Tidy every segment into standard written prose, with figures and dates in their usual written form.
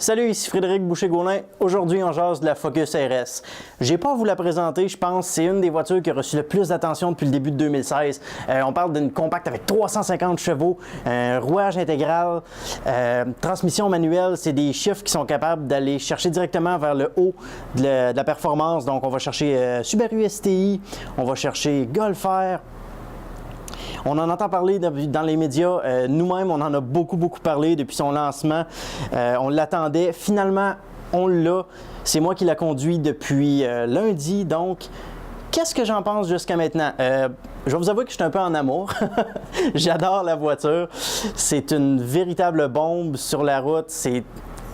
Salut, ici Frédéric Boucher-Gaulin. Aujourd'hui, on jase de la Focus RS. J'ai pas à vous la présenter, je pense. C'est une des voitures qui a reçu le plus d'attention depuis le début de 2016. On parle d'une compacte avec 350 chevaux, un rouage intégral, transmission manuelle. C'est des chiffres qui sont capables d'aller chercher directement vers le haut de la performance. Donc, on va chercher Subaru STI, on va chercher Golf R. On en entend parler dans les médias. Nous-mêmes, on en a beaucoup parlé depuis son lancement. On l'attendait. Finalement, on l'a. C'est moi qui l'a conduit depuis lundi. Donc, qu'est-ce que j'en pense jusqu'à maintenant? Je vais vous avouer que je suis un peu en amour. J'adore la voiture. C'est une véritable bombe sur la route. C'est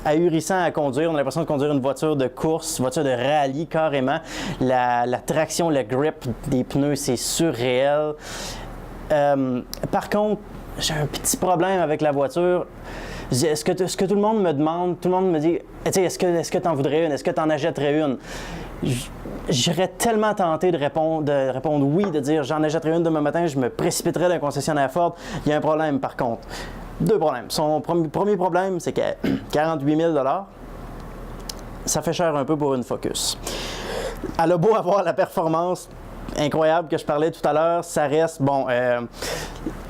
ahurissant à conduire. On a l'impression de conduire une voiture de course, une voiture de rallye carrément. La traction, le grip des pneus, c'est surréel. Par contre, j'ai un petit problème avec la voiture. Ce que tout le monde me demande, tout le monde me dit, est-ce que tu en voudrais une? Est-ce que tu en achèterais une? J'aurais tellement tenté de répondre oui, de dire j'en achèterais une demain matin, je me précipiterais d'un concessionnaire Ford. Il y a un problème par contre. Deux problèmes. Son premier problème, c'est qu'à 48 000 $, ça fait cher un peu pour une Focus. Elle a beau avoir la performance incroyable que je parlais tout à l'heure, ça reste, bon,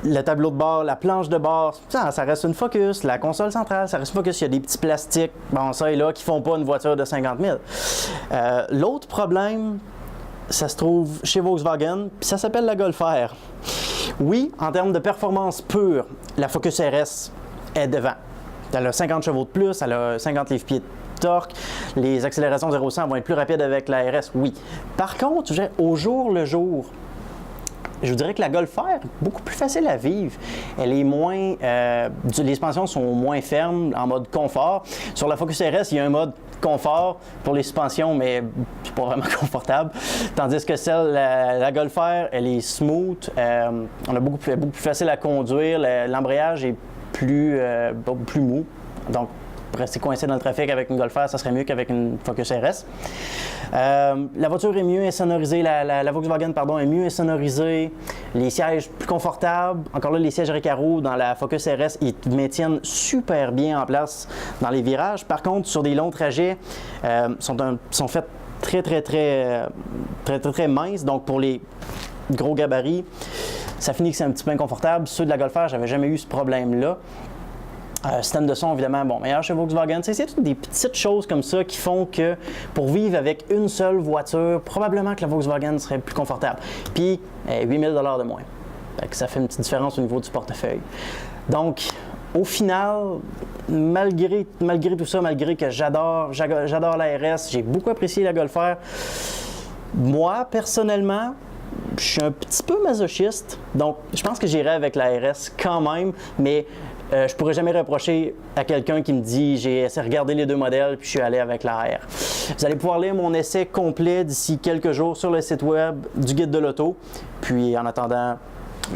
le tableau de bord, la planche de bord, ça reste une Focus, la console centrale, ça reste une Focus, il y a des petits plastiques, bon, ça et là, qui font pas une voiture de 50 000. L'autre problème, ça se trouve chez Volkswagen, puis ça s'appelle la Golf R. Oui, en termes de performance pure, la Focus RS est devant. Elle a 50 chevaux de plus, elle a 50 livres-pieds de torque, les accélérations 0-100 vont être plus rapides avec la RS, oui. Par contre, au jour le jour, je vous dirais que la Golf R est beaucoup plus facile à vivre. Elle est moins... les suspensions sont moins fermes en mode confort. Sur la Focus RS, il y a un mode confort pour les suspensions, mais c'est pas vraiment confortable. Tandis que la Golf R, elle est smooth. On a beaucoup plus facile à conduire. L'embrayage est plus mou. Donc, rester coincé dans le trafic avec une Golf R, ça serait mieux qu'avec une Focus RS. La voiture est mieux insonorisée, la Volkswagen pardon, est mieux insonorisée, les sièges plus confortables. Encore là, les sièges Recaro dans la Focus RS, ils maintiennent super bien en place dans les virages. Par contre, sur des longs trajets, sont faits très minces. Donc, pour les gros gabarits, ça finit que c'est un petit peu inconfortable. Ceux de la Golf R, j'avais jamais eu ce problème-là. Système de son, évidemment, bon, meilleur chez Volkswagen. C'est toutes des petites choses comme ça qui font que pour vivre avec une seule voiture, probablement que la Volkswagen serait plus confortable. Puis, 8 000 $ de moins. Ça fait une petite différence au niveau du portefeuille. Donc, au final, malgré tout ça, malgré que j'adore la RS, j'ai beaucoup apprécié la Golf R, moi, personnellement, je suis un petit peu masochiste. Donc, je pense que j'irai avec la RS quand même, mais je pourrais jamais reprocher à quelqu'un qui me dit j'ai essayé de regarder les deux modèles puis je suis allé avec la R. Vous allez pouvoir lire mon essai complet d'ici quelques jours sur le site web du Guide de l'auto. Puis en attendant,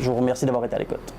je vous remercie d'avoir été à l'écoute.